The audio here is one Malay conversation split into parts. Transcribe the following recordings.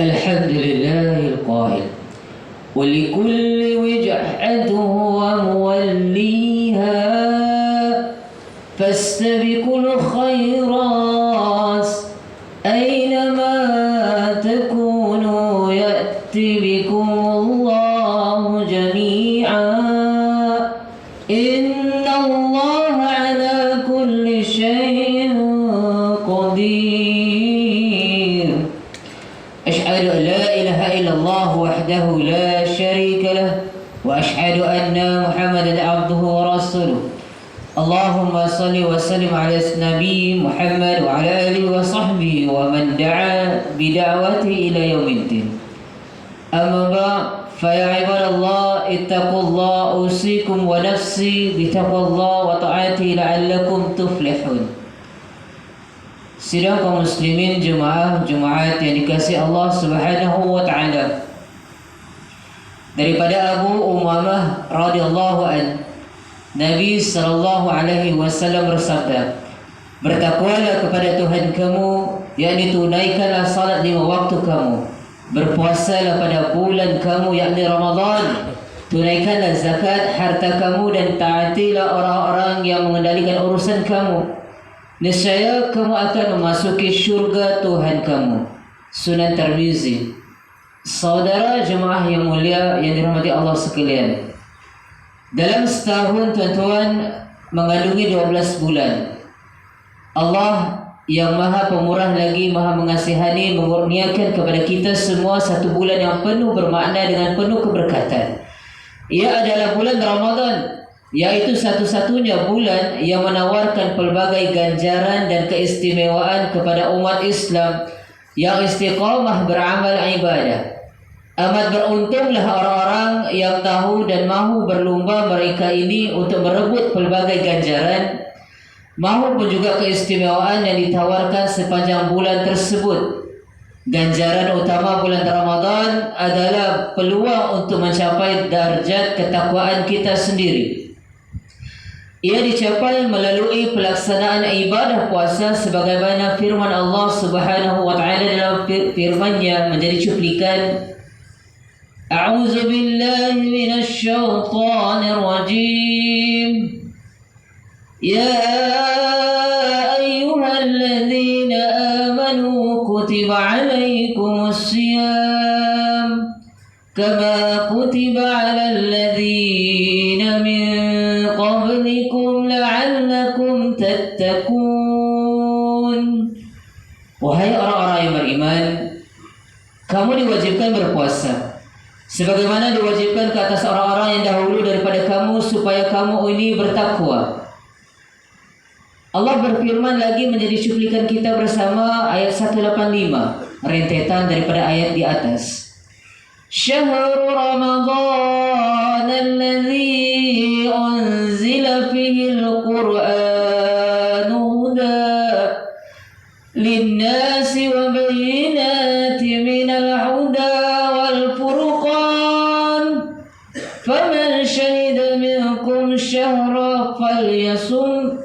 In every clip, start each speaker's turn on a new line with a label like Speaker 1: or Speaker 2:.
Speaker 1: الحمد لله القائل ولكل وجهة هو موليها فاستبقوا الخيرات أينما تكونوا يأتي بكم الله جميعا إن الله على كل شيء قدير أشهد أن لا إله إلا الله وحده لا شريك له وأشهد أن محمدا عبده ورسوله اللهم صل وسلم على النبي محمد وعلى آله وصحبه ومن دعا بدعوته إلى يوم الدين أما بعد فيا عباد الله اتقوا الله أوصيكم ونفسي بتقوى الله وطاعته لعلكم تفلحون. Sidang kaum muslimin jemaah Jumaat yang dikasihi Allah Subhanahu wa taala. Daripada Abu Umamah radhiyallahu an, Nabi sallallahu alaihi wasallam bersabda, bertakwalah kepada Tuhan kamu, yakni tunaikanlah salat 5 waktu kamu, berpuasalah pada bulan kamu yakni Ramadan, tunaikanlah zakat harta kamu dan taatilah orang-orang yang mengendalikan urusan kamu. Nescaya kamu akan memasuki syurga Tuhan kamu. Sunan Tirmizi. Saudara jemaah yang mulia yang dirahmati Allah sekalian, dalam setahun tuan-tuan mengandungi 12 bulan. Allah yang maha pemurah lagi maha mengasihani mengurniakan kepada kita semua satu bulan yang penuh bermakna dengan penuh keberkatan. Ia adalah bulan Ramadan, yaitu satu-satunya bulan yang menawarkan pelbagai ganjaran dan keistimewaan kepada umat Islam yang istiqamah beramal ibadah. Amat beruntunglah orang-orang yang tahu dan mahu berlumba mereka ini untuk merebut pelbagai ganjaran maupun juga keistimewaan yang ditawarkan sepanjang bulan tersebut. Ganjaran utama bulan Ramadan adalah peluang untuk mencapai darjat ketakwaan kita sendiri. Ia dicapai melalui pelaksanaan ibadah puasa sebagaimana firman Allah Subhanahu wa taala dalam firman-Nya menjadi cuplikan, A'udzu billahi minasy syaithanir rajim. Ya ayyuhalladzina amanu kutiba 'alaikumus shiyam kama kutiba 'alal ladzina min qablikum la'allakum tattaqun. Wahai orang-orang yang beriman, kamu diwajibkan berpuasa sebagaimana diwajibkan ke atas orang-orang yang dahulu daripada kamu supaya kamu ini bertakwa. Allah berfirman lagi menjadi cuplikan kita bersama ayat 185, rentetan daripada ayat di atas. Syahrul Ramadan alladzi unzila fihi al-Qur'anu huda lin-nasi wa bayyinatin minal huda wal furqan faman shahida minkum syahra falyasum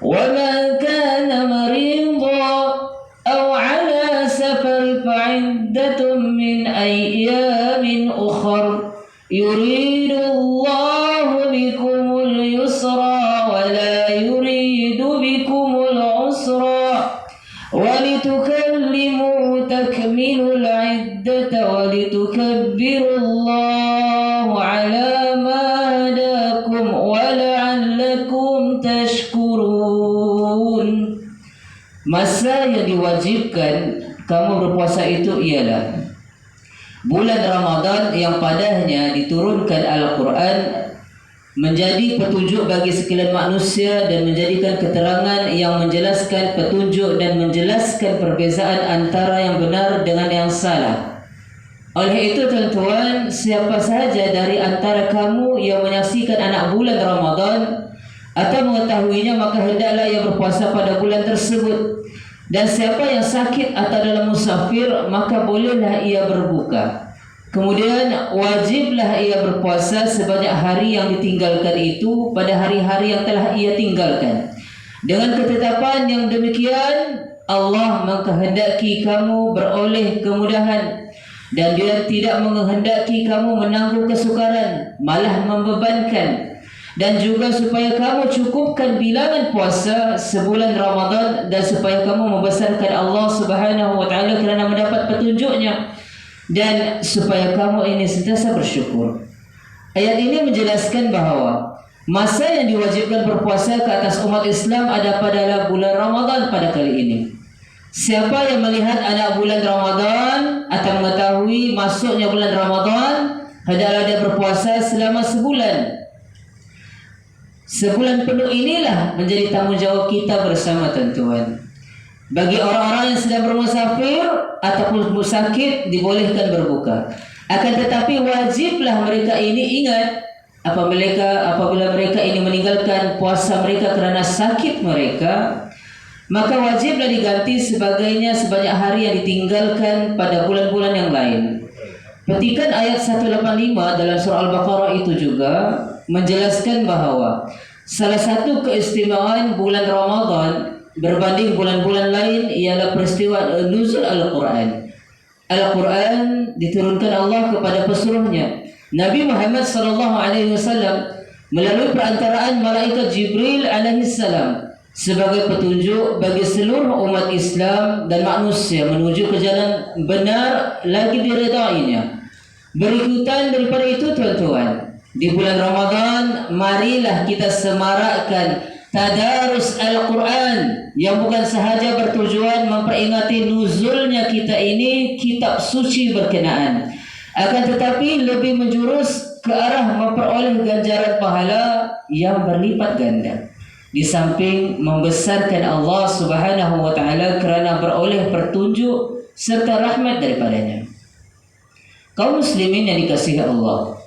Speaker 1: wa man kana maridan aw ala safar fa'iddatun min ayyamin ukhra yuridu Allahu bikumul yusra wa la yuridu bikumul usra wa litukallimu takmilul iddata wa litukabbiru Allahu ala ma hadakum wa la'allakum tashkurun. Masa yang diwajibkan kamu berpuasa itu ialah bulan Ramadan yang padanya diturunkan Al-Quran menjadi petunjuk bagi sekalian manusia dan menjadikan keterangan yang menjelaskan petunjuk dan menjelaskan perbezaan antara yang benar dengan yang salah. Oleh itu tuan-tuan, siapa sahaja dari antara kamu yang menyaksikan anak bulan Ramadan atau mengetahuinya maka hendaklah ia berpuasa pada bulan tersebut. Dan siapa yang sakit atau dalam musafir maka bolehlah ia berbuka. Kemudian wajiblah ia berpuasa sebanyak hari yang ditinggalkan itu pada hari-hari yang telah ia tinggalkan. Dengan ketetapan yang demikian Allah mengkehendaki kamu beroleh kemudahan, dan Dia tidak menghendaki kamu menanggung kesukaran, malah membebankan. Dan juga supaya kamu cukupkan bilangan puasa sebulan Ramadan, dan supaya kamu membesarkan Allah Subhanahu wa taala kerana mendapat petunjuknya, dan supaya kamu ini sentiasa bersyukur. Ayat ini menjelaskan bahawa masa yang diwajibkan berpuasa ke atas umat Islam ada pada bulan Ramadan pada kali ini. Siapa yang melihat anak bulan Ramadan akan mengetahui masuknya bulan Ramadan, hendaklah dia berpuasa selama sebulan. Sebulan penuh inilah menjadi tanggungjawab kita bersama, tuan-tuan. Bagi orang-orang yang sedang bermusafir ataupun sakit, dibolehkan berbuka. Akan tetapi wajiblah mereka ini ingat, apabila mereka ini meninggalkan puasa mereka kerana sakit mereka, maka wajiblah diganti sebagainya sebanyak hari yang ditinggalkan pada bulan-bulan yang lain. Petikan ayat 185 dalam surah Al-Baqarah itu juga menjelaskan bahawa salah satu keistimewaan bulan Ramadan berbanding bulan-bulan lain ialah peristiwa nuzul Al-Quran. Al-Quran diturunkan Allah kepada pesuruhnya Nabi Muhammad SAW melalui perantaraan malaikat Jibril alaihissalam sebagai petunjuk bagi seluruh umat Islam dan manusia menuju ke jalan benar lagi diredainya. Berikutan daripada itu, tuan-tuan, di bulan Ramadan marilah kita semarakkan tadarus Al-Quran yang bukan sahaja bertujuan memperingati nuzulnya kita ini kitab suci berkenaan, akan tetapi lebih menjurus ke arah memperoleh ganjaran pahala yang berlipat ganda, di samping membesarkan Allah Subhanahu wa taala kerana beroleh petunjuk serta rahmat daripadanya. Kaum muslimin yang dikasihi Allah,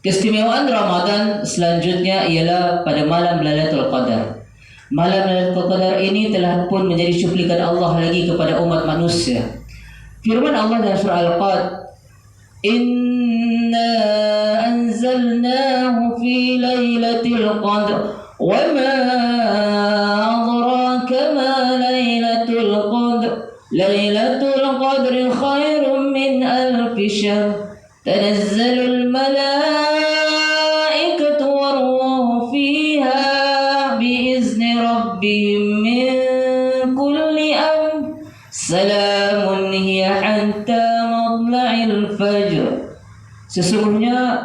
Speaker 1: keistimewaan Ramadan selanjutnya ialah pada malam Lailatul Qadar. Malam Lailatul Qadar ini telah pun menjadi cuplikan Allah lagi kepada umat manusia. Firman Allah dalam surah Al-Qad, "Inna anzalnahu fi Lailatul Qadar wa ma adraka ma Lailatul Qadar Lailatul Qadri khairum min alfi syahr tanazzalul malaikatu war-ruhu fiha biizni rabbihim min kulli amr salamun hiya hatta matla'il fajr." Sesungguhnya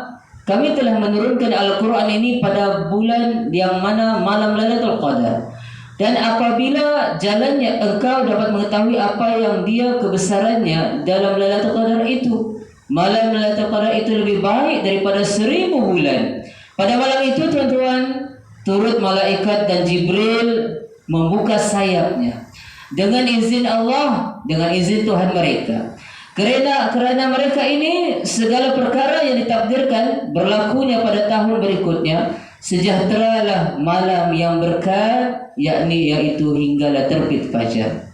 Speaker 1: kami telah menurunkan Al-Quran ini pada bulan yang mana malam Lailatul Qadar, dan apabila jalannya engkau dapat mengetahui apa yang dia kebesarannya dalam Lailatul Qadar itu. Malam Lailatul Qadar itu lebih baik daripada 1000 bulan. Pada malam itu, tuan-tuan, turut malaikat dan Jibril membuka sayapnya dengan izin Allah, dengan izin Tuhan mereka. Kerana mereka ini segala perkara yang ditakdirkan berlakunya pada tahun berikutnya, sejahteralah malam yang berkah, yaitu hinggalah terbit fajar.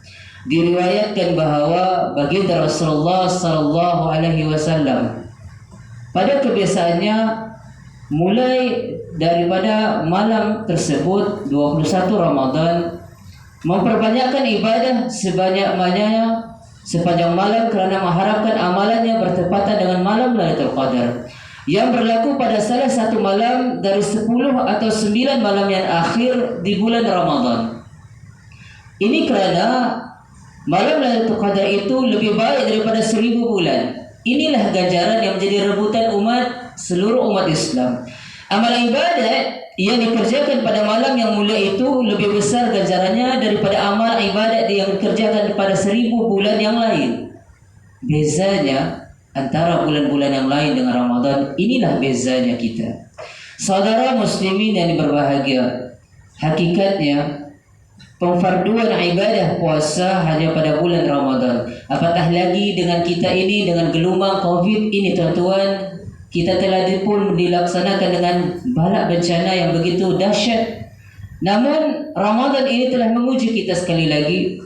Speaker 1: Diriwayatkan bahawa baginda Rasulullah sallallahu alaihi wasallam pada kebiasaannya mulai daripada malam tersebut 21 Ramadan memperbanyakkan ibadah sebanyak-banyaknya sepanjang malam kerana mengharapkan amalannya bertepatan dengan malam Lailatul Qadar yang berlaku pada salah satu malam dari 10 atau 9 malam yang akhir di bulan Ramadan. Ini kerana malam Lailatul Qadar itu lebih baik daripada 1000 bulan. Inilah ganjaran yang menjadi rebutan seluruh umat Islam. Amal ibadat yang dikerjakan pada malam yang mulia itu lebih besar ganjarannya daripada amal ibadat yang dikerjakan pada 1000 bulan yang lain. Bezanya antara bulan-bulan yang lain dengan Ramadan, inilah bezanya kita. Saudara muslimin yang berbahagia, hakikatnya pemfarduan ibadah puasa hanya pada bulan Ramadan. Apatah lagi dengan kita ini, dengan gelombang Covid ini, tuan-tuan, kita telah pun dilaksanakan dengan bala bencana yang begitu dahsyat. Namun Ramadan ini telah menguji kita sekali lagi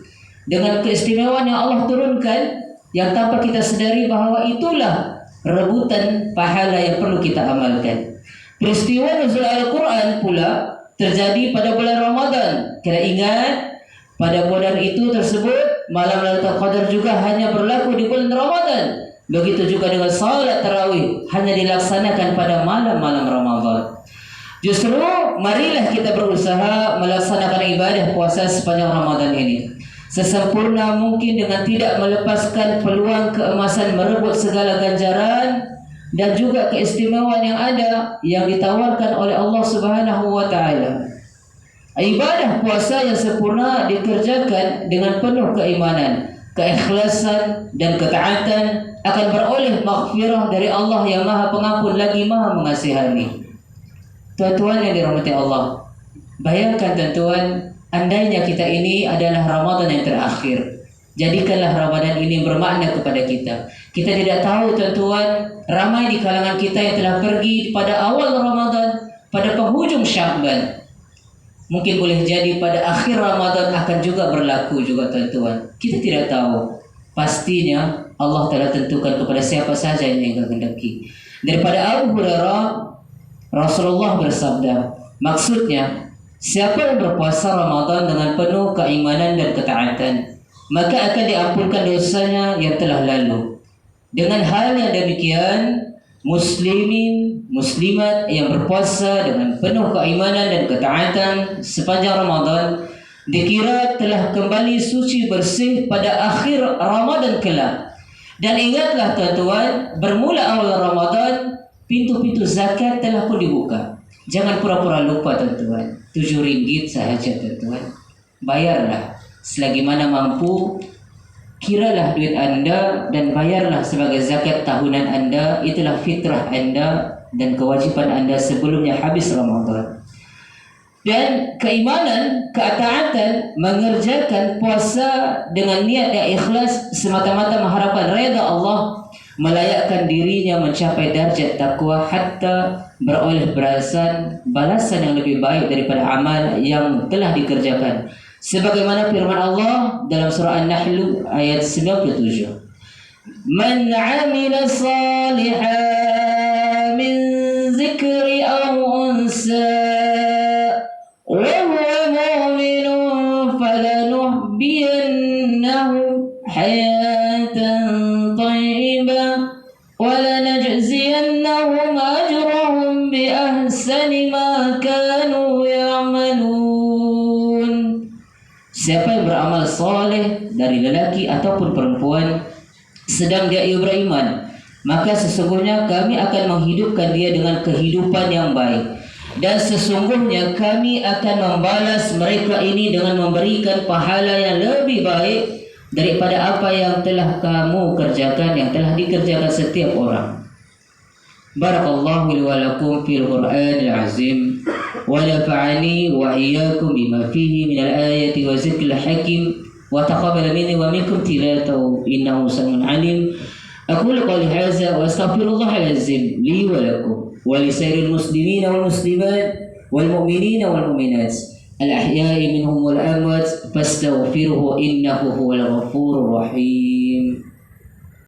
Speaker 1: dengan keistimewaan yang Allah turunkan, yang tanpa kita sedari bahawa itulah rebutan pahala yang perlu kita amalkan. Peristiwa nuzul Al-Quran pula terjadi pada bulan Ramadan. Kena ingat, Pada bulan itu tersebut, malam Lailatul Qadar juga hanya berlaku di bulan Ramadan. Begitu juga dengan salat tarawih hanya dilaksanakan pada malam-malam Ramadan. Justru marilah kita berusaha melaksanakan ibadah puasa sepanjang Ramadan ini sesempurna mungkin dengan tidak melepaskan peluang keemasan merebut segala ganjaran dan juga keistimewaan yang ada yang ditawarkan oleh Allah Subhanahu wa taala. Ibadah puasa yang sempurna dikerjakan dengan penuh keimanan, keikhlasan dan ketaatan akan beroleh maghfirah dari Allah yang Maha Pengampun lagi Maha Mengasihani. Tuan-tuan yang dirahmati Allah, bayangkan tuan-tuan, andainya kita ini adalah Ramadan yang terakhir. Jadikanlah Ramadan ini bermakna kepada kita. Kita tidak tahu tuan-tuan, ramai di kalangan kita yang telah pergi pada awal Ramadan, pada penghujung Sya'ban. Mungkin boleh jadi pada akhir Ramadan akan juga berlaku juga tuan-tuan. Kita tidak tahu. Pastinya Allah telah tentukan kepada siapa saja yang kehendaki. Daripada Abu Hurairah, Rasulullah bersabda, maksudnya siapa yang berpuasa Ramadan dengan penuh keimanan dan ketaatan, maka akan diampunkan dosanya yang telah lalu. Dengan hal yang demikian, muslimin, muslimat yang berpuasa dengan penuh keimanan dan ketaatan sepanjang Ramadan dikira telah kembali suci bersih pada akhir Ramadan kelak. Dan ingatlah tuan-tuan, bermula awal Ramadan, pintu-pintu zakat telah pun dibuka. Jangan pura-pura lupa tuan-tuan. 7 ringgit sahaja tuan-tuan. Bayarlah selagi mana mampu. Kiralah duit anda dan bayarlah sebagai zakat tahunan anda. Itulah fitrah anda dan kewajiban anda sebelumnya habis Ramadan. Dan keimanan, ketaatan mengerjakan puasa dengan niat yang ikhlas semata-mata mengharapkan redha Allah, melayakkan dirinya mencapai darjat takwa hatta beroleh balasan yang lebih baik daripada amal yang telah dikerjakan. Sebagaimana firman Allah dalam surah An-Nahl ayat 97. Man 'amila salihan min zikri aw unsa wa huwa mu'minun falanuhyiyannahu hayatan tayyibah wa lanajziyannahum ajrahum bi ahsani ma kanu ya'malun. Siapa yang beramal soleh dari lelaki ataupun perempuan sedang dia beriman, maka sesungguhnya kami akan menghidupkan dia dengan kehidupan yang baik. Dan sesungguhnya kami akan membalas mereka ini dengan memberikan pahala yang lebih baik daripada apa yang telah kamu kerjakan, yang telah dikerjakan setiap orang. Barakallahu li wa lakum fil Qur'anil azim wa nafa'ani wa iyyakum bima fihi min al-ayati wa zikril hakim wa taqabbal minni wa minkum tilawatahu innahu samiun alim. Aqulu qawli hadza wa astaghfirullahal azim li wa lakum wa li sairil muslimina wal muslimat wal mu'minina wal mu'minat al ahya'i minhum wal amwat fastaghfiruhu innahu huwal ghafurur rahim.